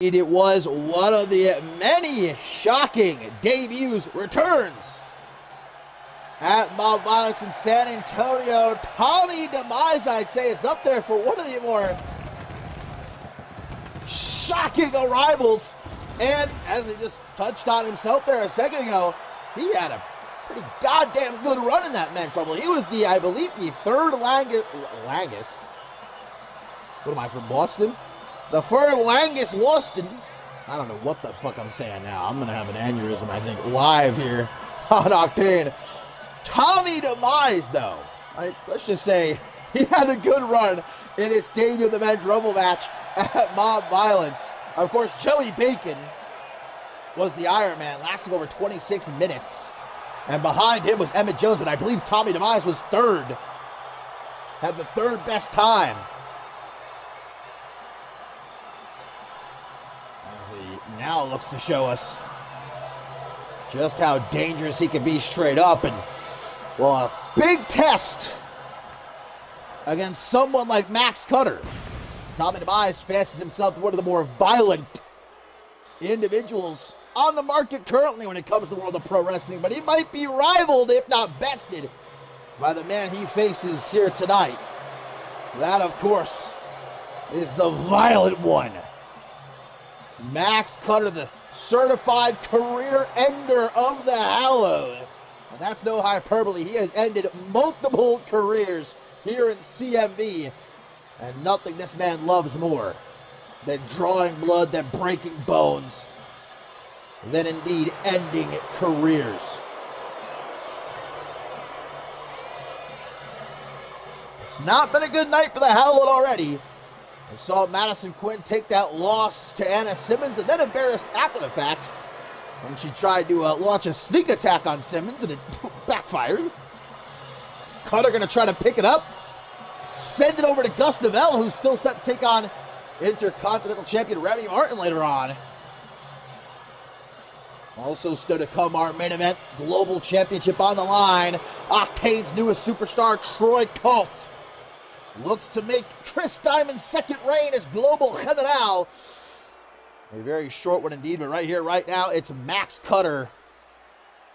It was one of the many shocking debuts returns at Mob Violence in San Antonio. Tommy Demise, I'd say, is up there for one of the more shocking arrivals. And as he just touched on himself there a second ago, he had a pretty goddamn good run in that men's trouble. He was the, I believe, the third longest. What am I, from Boston? The third longest Boston. I don't know what the fuck I'm saying now. I'm going to have an aneurysm, I think, live here on Octane. Tommy Demise, though, let's just say he had a good run in his debut of the men's rumble match at Mob Violence. Of course, Joey Bacon was the Iron Man, lasting over 26 minutes. And behind him was Emmett Jones, but I believe Tommy Demise was third. Had the third best time. As he now looks to show us just how dangerous he can be straight up. And, well, a big test against someone like Max Cutter. Tommy Demise fancies himself one of the more violent individuals on the market currently when it comes to the world of pro wrestling, but he might be rivaled, if not bested, by the man he faces here tonight. That, of course, is the violent one. Max Cutter, the certified career ender of the Hallowed. And that's no hyperbole. He has ended multiple careers here in CMV. And nothing this man loves more than drawing blood, than breaking bones, than indeed ending careers. It's not been a good night for the Hallowed already. We saw Madison Quinn take that loss to Anna Simmons and then embarrassed after the fact when she tried to launch a sneak attack on Simmons and it backfired. Cutter going to try to pick it up, send it over to Gus Novella, who's still set to take on Intercontinental Champion Remy Martin later on. Also still to come, our main event, Global Championship on the line. Octane's newest superstar, Troy Colt, looks to make Chris Diamond's second reign as Global General. A very short one indeed, but right here, right now, it's Max Cutter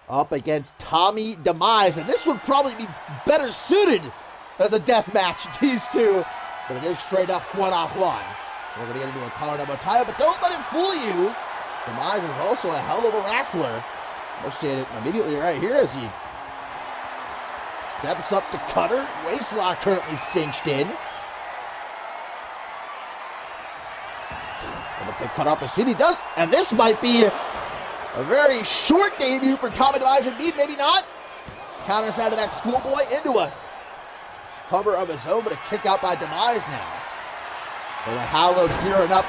up against Tommy Demise. And this would probably be better suited as a death match, these two. But it is straight up one-off-one. We're going to get into a collar number title, but don't let it fool you. Demise is also a hell of a wrestler. We'll see it immediately right here as he steps up to Cutter. Waistlock currently cinched in. Look to cut off his feet. He does, and this might be a very short debut for Tommy Demise. Indeed, maybe not. Counters out of that schoolboy into a cover of his own, but a kick out by Demise now. So the Hallowed gearing up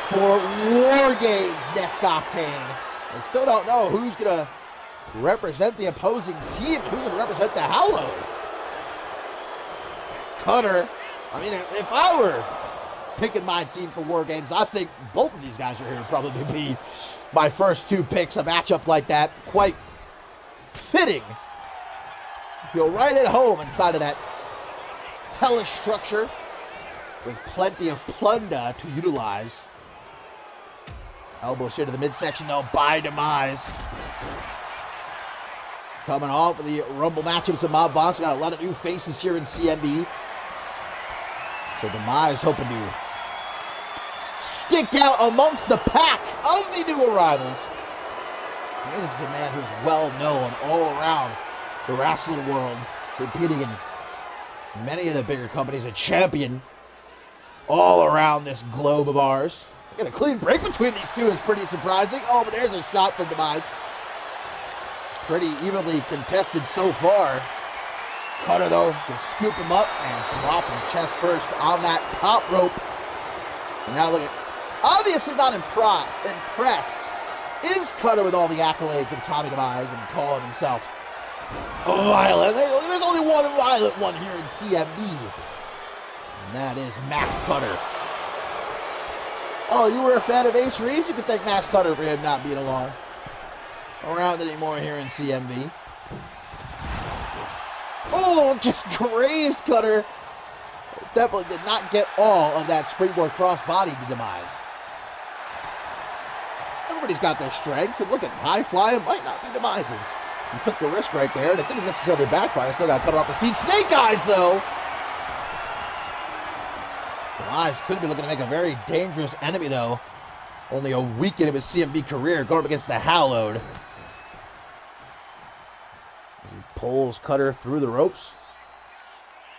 for War Games next Octane. I still don't know who's going to represent the opposing team, who's going to represent the Hallowed. Cutter, I mean, if I were picking my team for War Games, I think both of these guys are here would probably be my first two picks. A matchup like that, quite fitting. Feel right at home inside of that hellish structure with plenty of plunder to utilize. Elbow straight to the midsection though by Demise. Coming off of the Rumble matchups of Mob Violence. Got a lot of new faces here in CMB. So Demise hoping to stick out amongst the pack of the new arrivals. And this is a man who's well known all around the wrestling world, competing in many of the bigger companies, a champion all around this globe of ours. Get a clean break between these two is pretty surprising. Oh, but there's a shot from Demise. Pretty evenly contested so far. Cutter, though, can scoop him up and drop him chest first on that top rope. And now look at, obviously not impressed, is Cutter with all the accolades of Tommy Demise and calling himself violent. There's only one violent one here in CMB. And that is Max Cutter. Oh, you were a fan of Ace Reeves? You could thank Max Cutter for him not being around anymore here in CMB. Oh, just grazed Cutter. Definitely did not get all of that springboard crossbody to Demise. Everybody's got their strengths, and look at high flying might not be Demise's. He took the risk right there, and it didn't necessarily backfire. Still got to cut her off the speed. Snake Eyes, though! Demise could be looking to make a very dangerous enemy, though. Only a week into his CMB career, going up against the Hallowed. As he pulls Cutter through the ropes.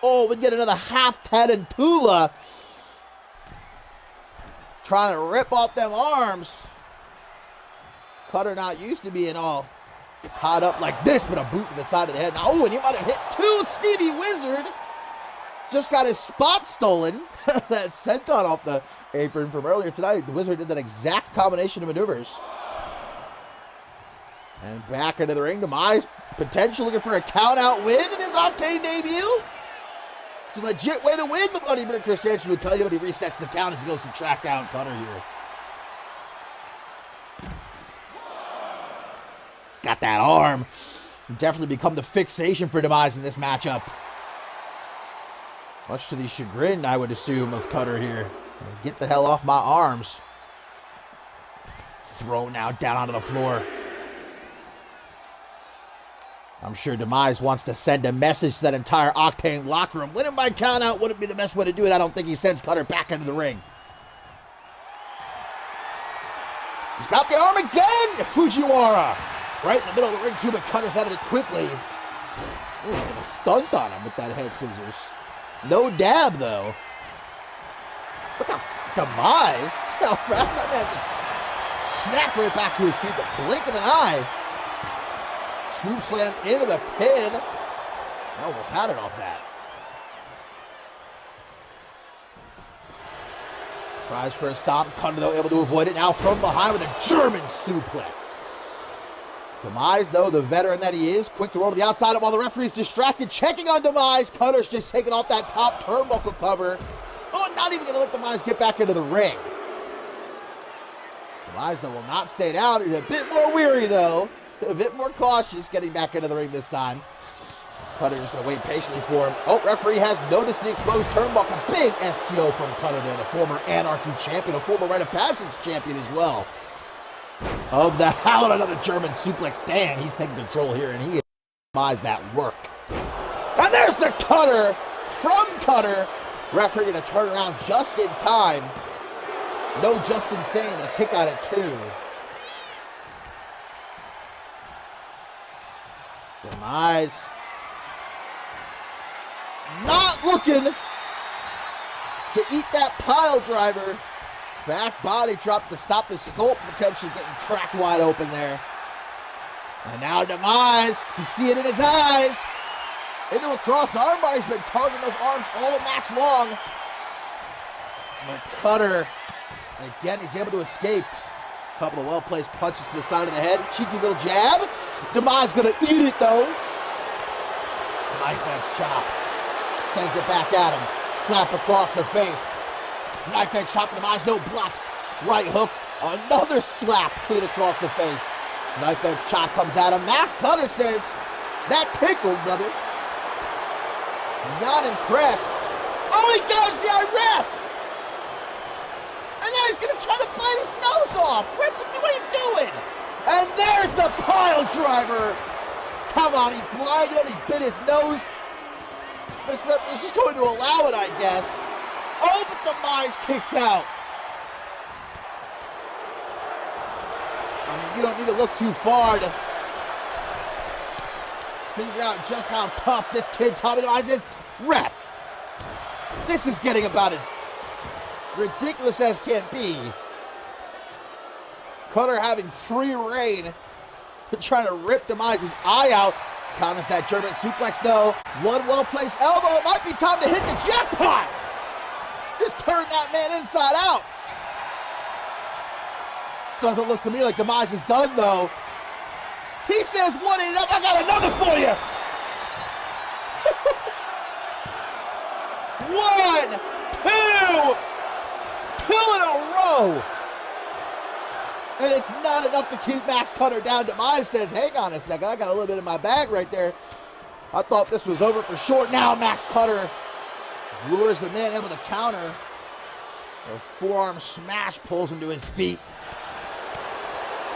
Oh, we get another half Tarantula. Trying to rip off them arms. Cutter not used to being all caught up like this, but a boot to the side of the head. Oh, and he might have hit two. Stevie Wizard just got his spot stolen. That senton off the apron from earlier tonight. The Wizard did that exact combination of maneuvers. And back into the ring. Demise potentially looking for a count-out win in his Octane debut. It's a legit way to win, the Bloody Mary Christiansen would tell you, but he resets the count as he goes to track down Cutter here. Got that arm. Definitely become the fixation for Demise in this matchup. Much to the chagrin, I would assume, of Cutter here. Get the hell off my arms. Thrown now down onto the floor. I'm sure Demise wants to send a message to that entire Octane locker room. Winning by countout wouldn't be the best way to do it. I don't think he sends Cutter back into the ring. He's got the arm again! Fujiwara! Right in the middle of the ring, too, but Cutter's out of it quickly. Ooh, like a stunt on him with that head scissors. No dab, though. What the Demise? That man just snapped right back to his feet, the blink of an eye. Smooth slam into the pin. I almost had it off that. Tries for a stop. Cutter, though, able to avoid it. Now from behind with a German suplex. Demise, though, the veteran that he is, quick to roll to the outside while the referee's distracted, checking on Demise. Cutter's just taking off that top turnbuckle cover. Oh, not even going to let Demise get back into the ring. Demise, though, will not stay down. He's a bit more weary, though. A bit more cautious getting back into the ring this time. Cutter just going to wait patiently for him. Oh, referee has noticed the exposed turnbuckle. Big STO from Cutter there, the former Anarchy champion, a former Rite of Passage champion as well. Of the Hallowed, another German suplex. Damn, he's taking control here, and he buys that work. And there's the Cutter from Cutter. Referee going to turn around just in time. No just insane, a kick out at 2. Demise not looking to eat that pile driver. Back body drop to stop his sculpt, potentially getting cracked wide open there. And now Demise, can see it in his eyes. Into a cross armbar, he's been targeting those arms all match long. But Cutter, again, he's able to escape. A couple of well-placed punches to the side of the head. Cheeky little jab. Demise gonna eat it though. Knife edge chop. Sends it back at him. Slap across the face. Knife edge chop to Demise, no block. Right hook, another slap clean across the face. Knife edge chop comes at him. Masked Hunter says, that tickled, brother. Not impressed. Oh, he dodged the ref! And now he's gonna try to bite his nose off. What are you doing? And there's the pile driver. Come on, he blinded him, he bit his nose. This ref is just going to allow it, I guess. Oh, but Demise kicks out. I mean, you don't need to look too far to figure out just how tough this kid Tommy Demise is. Ref, this is getting about as ridiculous as can be. Cutter having free reign to try to rip Demise's eye out. Counters that German suplex though. One well-placed elbow. It might be time to hit the jackpot. Just turn that man inside out. Doesn't look to me like Demise is done though. He says one ain't enough. I got another for you. 1, 2 in a row. And it's not enough to keep Max Cutter down. Demise says, hang on a second, I got a little bit in my bag right there. I thought this was over for short. Now Max Cutter lures the man, able to counter. A forearm smash pulls him to his feet.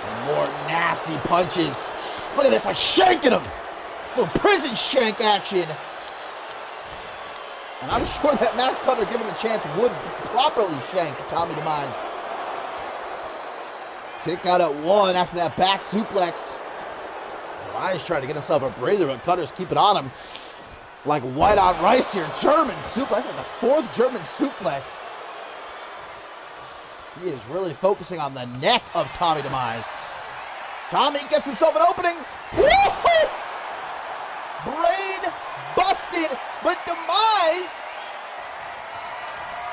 And more nasty punches. Look at this, like shanking him. Little prison shank action. And I'm sure that Max Cutter, given the chance, would properly shank Tommy Demise. Kick out at 1 after that back suplex. Demise trying to get himself a breather, but Cutter's keeping on him. Like white on rice here. German suplex. That's like the 4th German suplex. He is really focusing on the neck of Tommy Demise. Tommy gets himself an opening. Woo-hoo! Brain busted, but Demise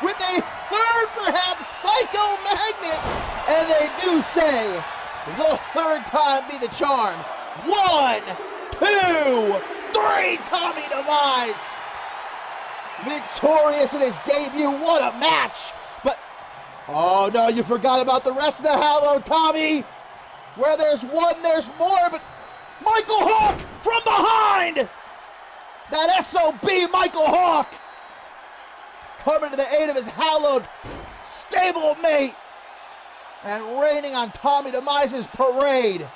with a 3rd perhaps psycho magnet, and they do say the 3rd time be the charm. 1, 2, 3, Tommy Demise victorious in his debut. What a match! But oh no, you forgot about the rest of the hallowed Tommy. Where there's one, there's more, but Michael Hawk from behind! That SOB Michael Hawk coming to the aid of his hallowed stablemate and raining on Tommy Demise's parade.